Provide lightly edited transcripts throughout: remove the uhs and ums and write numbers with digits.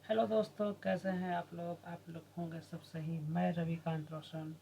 Hello दोस्तों, कैसे हैं आप लोग होंगे सब सही। मैं रविकांत रोशन,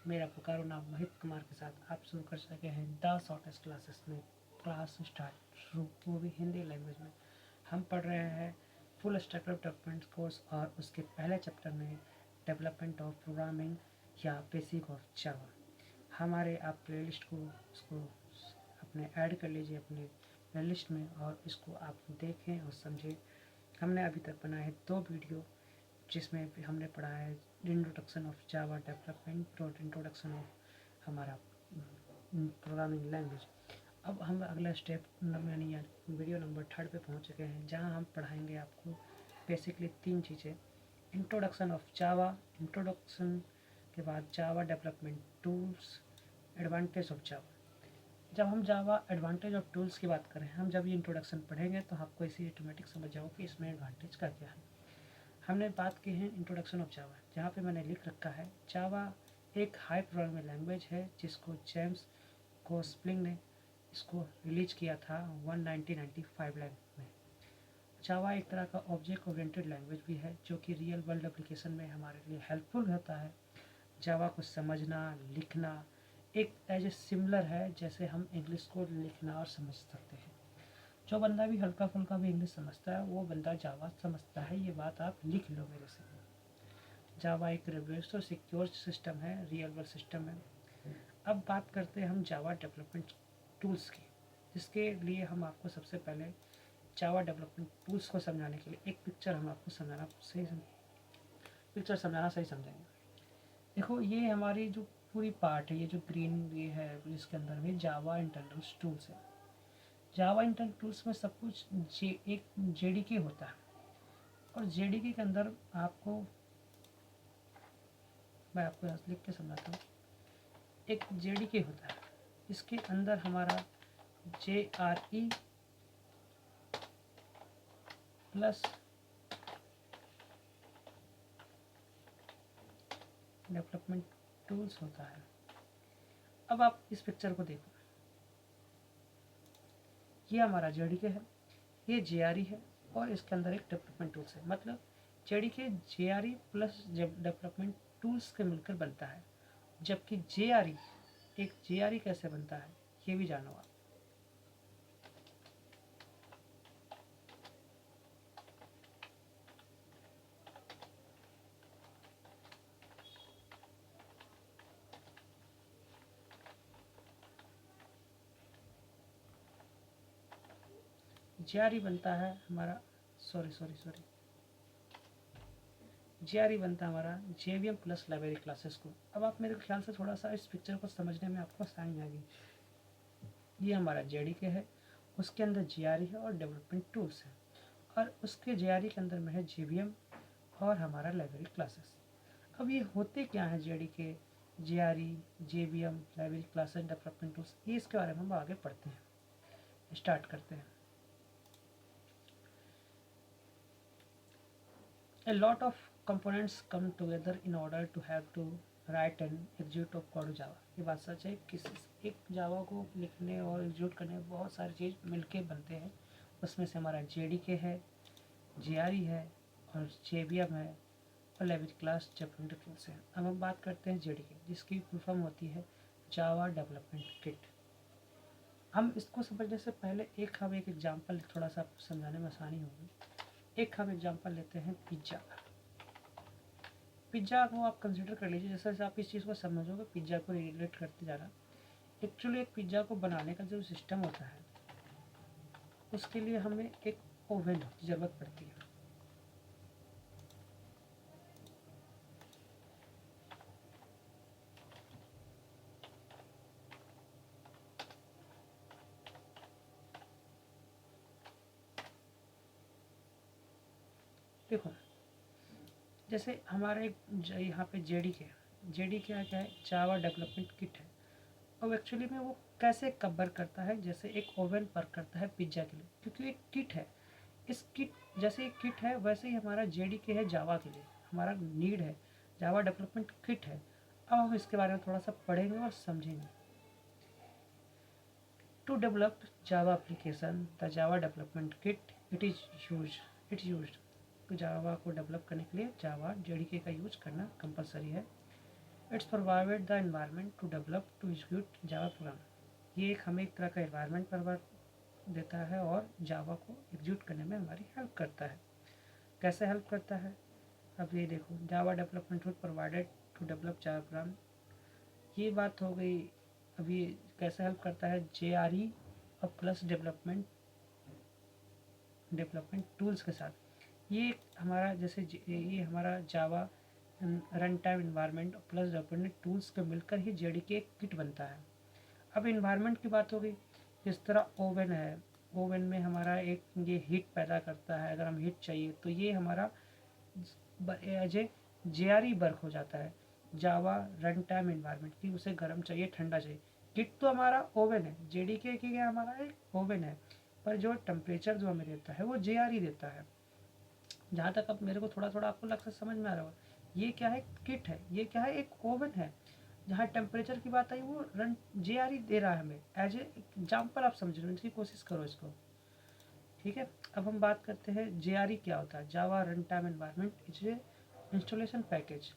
मेरा पुकारो नाम मोहित कुमार के साथ आप शुरू कर सके हैं द शॉर्टेस्ट क्लासेस में क्लास स्टार्ट शुरू, वो भी हिंदी लैंग्वेज में। हम पढ़ रहे हैं फुल स्टैक डेवलपमेंट कोर्स और उसके पहले चैप्टर में डेवलपमेंट ऑफ प्रोग्रामिंग या बेसिक ऑफ जावा। हमारे आप प्लेलिस्ट को उसको अपने ऐड कर लीजिए अपने प्लेलिस्ट में और इसको आप देखें और समझें। हमने अभी तक बनाए हैं 2 वीडियो, जिसमें हमने पढ़ा है इंट्रोडक्शन ऑफ जावा डेवलपमेंट और इंट्रोडक्शन ऑफ हमारा प्रोग्रामिंग लैंग्वेज। अब हम अगला स्टेप यानी वीडियो नंबर 3 पे पहुंच चुके हैं, जहां हम पढ़ाएंगे आपको बेसिकली 3 चीज़ें। इंट्रोडक्शन ऑफ जावा, इंट्रोडक्शन के बाद Java development tools, advantage of Java. जब हम जावा एडवांटेज ऑफ टूल्स की बात करें, हम जब ये इंट्रोडक्शन पढ़ेंगे तो आपको इसी ऑटोमेटिक समझ जाओ कि इसमें एडवांटेज का क्या है। हमने बात की है इंट्रोडक्शन ऑफ जावा, जहाँ पे मैंने लिख रखा है जावा एक हाई प्रोग्रामिंग लैंग्वेज है जिसको जेम्स गोस्लिंग ने इसको रिलीज किया था 1995 में। जावा एक तरह का ऑब्जेक्ट ओरिएंटेड लैंग्वेज भी है जो कि रियल वर्ल्ड एप्लीकेशन में हमारे लिए हेल्पफुल होता है। जावा को समझना लिखना एक एज ए सिमिलर है जैसे हम इंग्लिश को लिखना और समझ सकते हैं। जो बंदा भी हल्का फुल्का भी इंग्लिश समझता है वो बंदा जावा समझता है, ये बात आप लिख लो मेरे से। जावा एक रिवर्स और सिक्योर सिस्टम है, रियल वर्ल्ड सिस्टम है। अब बात करते हैं हम जावा डेवलपमेंट टूल्स की, जिसके लिए हम आपको सबसे पहले जावा डेवलपमेंट टूल्स को समझाने के लिए एक पिक्चर हम आपको समझाना सही समझेंगे। देखो, ये हमारी जो पूरी पार्ट है, ये जो ग्रीन ये है इसके अंदर में जावा इंटरनल टूल्स है। जावा इंटरनल टूल्स में सब कुछ एक जेडीके होता है, और जेडीके के अंदर आपको मैं आपको यहाँ लिख के समझाता हूँ। एक जेडीके होता है, इसके अंदर हमारा JRE प्लस डेवलपमेंट टूल्स होता है। अब आप इस पिक्चर को देखो, ये हमारा जेडीके है, ये JRE है, और इसके अंदर एक डेवलपमेंट टूल्स है। मतलब JDK JRE plus development tools के मिलकर बनता है। जबकि JRE एक JRE कैसे बनता है ये भी जानो आप। JRE बनता है हमारा सॉरी JRE बनता है हमारा JVM प्लस लाइब्रेरी क्लासेस को। अब आप मेरे ख्याल से थोड़ा सा इस पिक्चर को समझने में आपको आसानी आएगी। ये हमारा JDK है, उसके अंदर JRE है और डेवलपमेंट टूल्स है, और उसके JRE के अंदर में है JVM और हमारा लाइब्रेरी क्लासेस। अब ये होते क्या है JDK, JRE, JVM, library classes, development tools, ये इसके बारे में हम आगे पढ़ते हैं। स्टार्ट करते हैं। A lot of components come together in order to have to write and execute of code Java। ये बात सच है, किसी एक जावा को लिखने और एग्जीक्यूट करने में बहुत सारी चीज़ मिलके बनते हैं। उसमें से हमारा JDK है, JRE है और JVM है और लाइब्रेरी क्लास डेवलपमेंट टूल्स है। अब हम बात करते हैं JDK, जिसकी फुल फॉर्म होती है जावा डेवलपमेंट किट। हम इसको समझने से पहले हम एक एग्जाम्पल थोड़ा सा आपको समझाने में आसानी होगी। एक हम एग्जाम्पल लेते हैं पिज्ज़ा का। पिज्ज़ा को आप कंसिडर कर लीजिए, जैसे जैसे आप इस चीज़ को समझोगे पिज्ज़ा को रिलेट करते जाना। एक्चुअली एक पिज्ज़ा को बनाने का जो सिस्टम होता है उसके लिए हमें एक ओवन की ज़रूरत पड़ती है। देखो, जैसे हमारा एक यहाँ पे जेडी क्या क्या है, जावा डेवलपमेंट किट है। अब एक्चुअली में वो कैसे कवर करता है, जैसे एक ओवन पर करता है पिज्ज़ा के लिए, क्योंकि एक किट है। इस किट जैसे एक किट है वैसे ही हमारा JDK है जावा के लिए, हमारा नीड है जावा डेवलपमेंट किट है। अब हम इसके बारे में थोड़ा सा पढ़ेंगे और समझेंगे। To develop Java application the Java development kit it is used Java को डेवलप करने के लिए जावा जेडीके का यूज करना कंपलसरी है। It's provide the environment to develop to execute Java program. ये एक हमें एक तरह का एनवायरनमेंट प्रोवाइड देता है और जावा को एग्जीक्यूट करने में हमारी हेल्प करता है। कैसे हेल्प करता है? अब ये देखो, Java development tool provided to develop Java program, ये बात हो गई। अब ये कैसे हेल्प करता है? JRE और प्लस डेवलपमेंट टूल्स के साथ। ये हमारा जैसे ये हमारा Java run time environment plus development tools के मिलकर ही जेडीके एक किट बनता है। अब इन्वायरमेंट की बात हो गई, जिस तरह ओवन है, ओवन में हमारा एक ये हीट पैदा करता है। अगर हम हीट चाहिए तो ये हमारा एज ए JRE वर्क हो जाता है, जावा रन टाइम इन्वायरमेंट की। उसे गर्म चाहिए, ठंडा चाहिए। किट तो हमारा ओवन है, जेडीके की क्या हमारा एक ओवन है, पर जो टेम्परेचर जो हमें देता है वो JRE देता है। जहाँ तक अब मेरे को थोड़ा थोड़ा आपको लगता समझ में आ रहा होगा, ये क्या है? किट है। ये क्या है? एक ओवन है। जहाँ टेम्परेचर की बात आई वो रन JRE दे रहा है हमें। एज ए एग्जाम्पल आप समझने की कोशिश करो इसको, ठीक है। अब हम बात करते हैं JRE क्या होता है। Java run time environment is a installation package.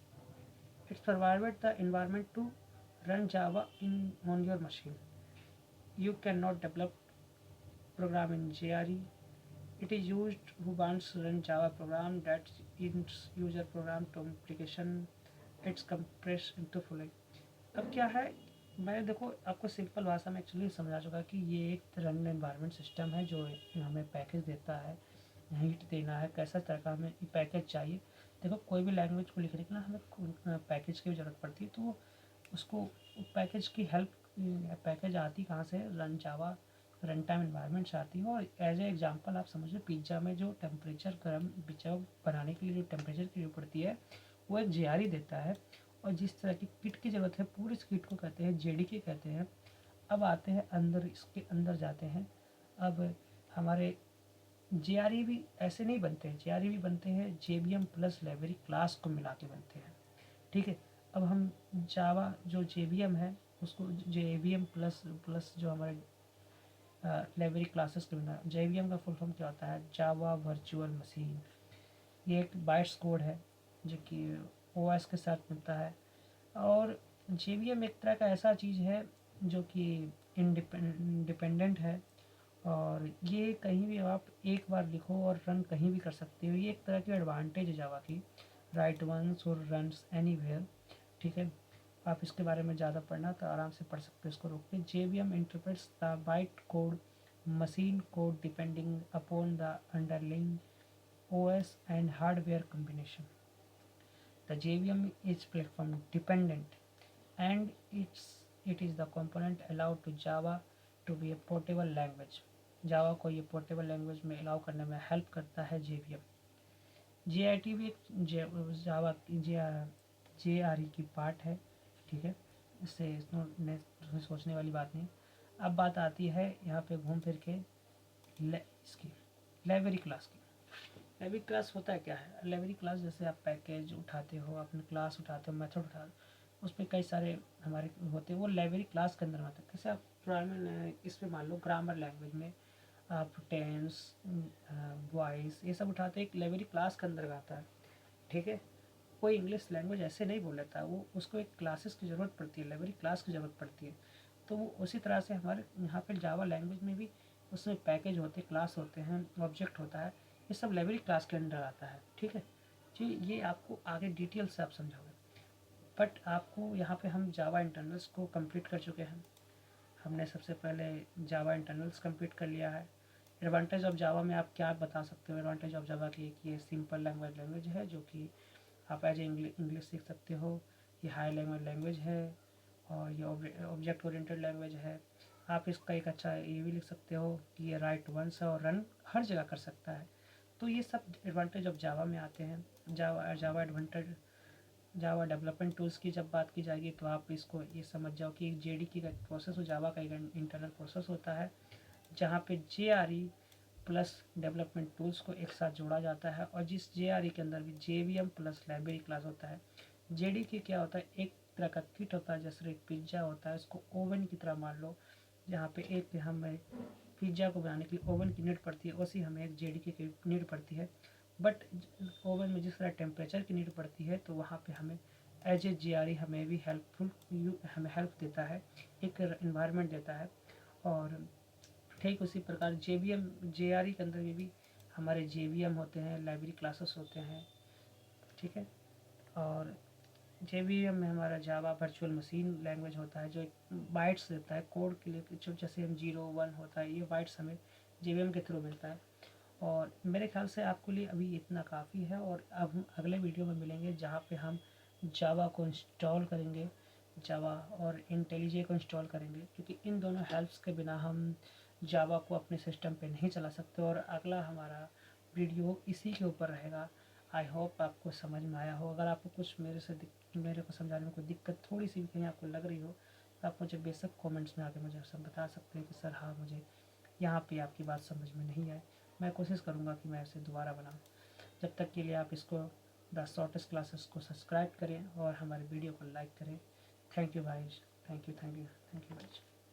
It's provided the environment to run Java on your machine. You cannot develop program in JRE. It is used who wants to run Java program that its user program to application. It's compressed into full. अब क्या है, मैं देखो आपको simple भाषा में actually समझा चुका कि ये एक रन एनवायरनमेंट सिस्टम है जो हमें पैकेज देता है, हीट देना है, कैसा तरह का हमें पैकेज चाहिए। देखो कोई भी लैंग्वेज को लिखने के लिए हमें पैकेज की ज़रूरत पड़ती है, तो उसको पैकेज की हेल्प, पैकेज आती कहाँ से? रन जावा रन टाइम इन्वायरमेंट से आती है। और एज ए एग्जांपल आप समझ लो, पिज्ज़ा में जो टेम्परेचर गर्म पिज्ज़ा बनाने के लिए जो टेम्परेचर की जरूरत पड़ती है वो एक JRE देता है। और जिस तरह की किट की ज़रूरत है, पूरी इस किट को कहते हैं JDK कहते हैं। अब आते हैं अंदर, इसके अंदर जाते हैं। अब हमारे JRE भी ऐसे नहीं बनते हैं, JRE भी बनते हैं JVM प्लस लाइब्रेरी क्लास को मिला के बनते हैं, ठीक है। अब हम जावा जो JVM है उसको JVM प्लस प्लस जो हमारे लाइब्रेरी क्लासेस के बिना, JVM का फुल फॉर्म क्या होता है? Java virtual machine. ये एक बाइट्स कोड है जो कि OS के साथ मिलता है। और JVM एक तरह का ऐसा चीज़ है जो कि इंडिपेंडेंट है, और ये कहीं भी आप एक बार लिखो और रन कहीं भी कर सकते हो। ये एक तरह की एडवांटेज है जावा की, राइट वंस और रन्स एनीवेयर, ठीक है। आप इसके बारे में ज़्यादा पढ़ना तो आराम से पढ़ सकते हो इसको रोक के। JVM interprets the byte code machine code depending upon the underlying OS and hardware combination. The JVM is platform dependent, and it is the component allowed to Java to be a portable language. Java को ये portable language में allow करने में help करता है JVM। JIT भी एक जावा की JRE की पार्ट है, ठीक है। इससे सोचने वाली बात नहीं। अब बात आती है यहाँ पे घूम फिर के इसकी लाइब्रेरी क्लास की। लाइब्रेरी क्लास होता है क्या है? लाइब्रेरी क्लास जैसे आप पैकेज उठाते हो, अपने क्लास उठाते हो, मेथड उठाते हो, उस पर कई सारे हमारे होते हैं, वो लाइब्रेरी क्लास के अंदर आता है। कैसे? आप पुराने इस पर मान लो ग्रामर लैंग्वेज में आप टेंस, वॉइस, ये सब उठाते एक लाइब्रेरी क्लास के अंदर आता है, ठीक है। कोई इंग्लिश लैंग्वेज ऐसे नहीं बोल लेता, वो उसको एक क्लासेस की ज़रूरत पड़ती है, लाइब्रेरी क्लास की ज़रूरत पड़ती है। तो वो उसी तरह से हमारे यहाँ पर जावा लैंग्वेज में भी उसमें पैकेज होते, क्लास होते हैं, ऑब्जेक्ट होता है, ये सब लाइब्रेरी क्लास के अंडर आता है, ठीक है जी। ये आपको आगे डिटेल से आप समझाओगे, बट आपको यहाँ पे हम जावा इंटरनल्स को कंप्लीट कर चुके हैं। हमने सबसे पहले जावा इंटरनल्स कंप्लीट कर लिया है। एडवांटेज ऑफ जावा में आप क्या बता सकते हो? एडवांटेज ऑफ जावा की ये सिंपल लैंग्वेज है जो कि आप एज इंग्लिश सीख सकते हो। ये हाई लैंग्वेज है और ये ऑब्जेक्ट ओरिएंटेड लैंग्वेज है। आप इसका एक अच्छा ये भी लिख सकते हो कि ये राइट वंस है और रन हर जगह कर सकता है। तो ये सब एडवांटेज ऑफ जावा में आते हैं। जावा डेवलपमेंट टूल्स की जब बात की जाएगी तो आप इसको ये समझ जाओ कि JDK का प्रोसेस हो, जावा का एक इंटरनल प्रोसेस होता है जहाँ पे JRE प्लस डेवलपमेंट टूल्स को एक साथ जोड़ा जाता है, और जिस JRE के अंदर भी JVM प्लस लाइब्रेरी क्लास होता है। JDK क्या होता है? एक तरह का किट होता है, जैसे एक पिज्ज़ा होता है, उसको ओवन की तरह मान लो, जहाँ पे एक हमें पिज्ज़ा को बनाने के लिए ओवन की नीड पड़ती है, उसी हमें एक JDK की नीड पड़ती है। बट ओवन में जिस तरह टेम्परेचर की नीड पड़ती है तो वहाँ पे हमें एज ए GRE हमें भी हमें हेल्प देता है, एक इन्वायरमेंट देता है। और ठीक उसी प्रकार JRE के अंदर में भी हमारे JVM होते हैं, लाइब्रेरी क्लासेस होते हैं, ठीक है। और JVM में हमारा जावा वर्चुअल मशीन लैंग्वेज होता है जो एक बाइट्स देता है कोड के लिए, जो जैसे हम 0 1 होता है, ये बाइट्स हमें JVM के थ्रू मिलता है। और मेरे ख्याल से आपके लिए अभी इतना काफ़ी है, और अब हम अगले वीडियो में मिलेंगे जहाँ पे हम जावा को इंस्टॉल करेंगे, जावा और इंटेलिजे को इंस्टॉल करेंगे, क्योंकि इन दोनों हेल्प्स के बिना हम जावा को अपने सिस्टम पे नहीं चला सकते। और अगला हमारा वीडियो इसी के ऊपर रहेगा। आई होप आपको समझ में आया हो। अगर आपको कुछ मेरे को समझाने में कोई दिक्कत थोड़ी सी भी कहीं आपको लग रही हो तो आप मुझे बेशक कमेंट्स में आके मुझे सब बता सकते हैं कि सर हाँ मुझे यहाँ पे आपकी बात समझ में नहीं आए। मैं कोशिश करूँगा कि मैं इसे दोबारा बनाऊँ। जब तक के लिए आप इसको द शॉर्टेस्ट क्लासेस को सब्सक्राइब करें और हमारे वीडियो को लाइक करें। थैंक यू भाई, thank you, thank you, thank you भाई।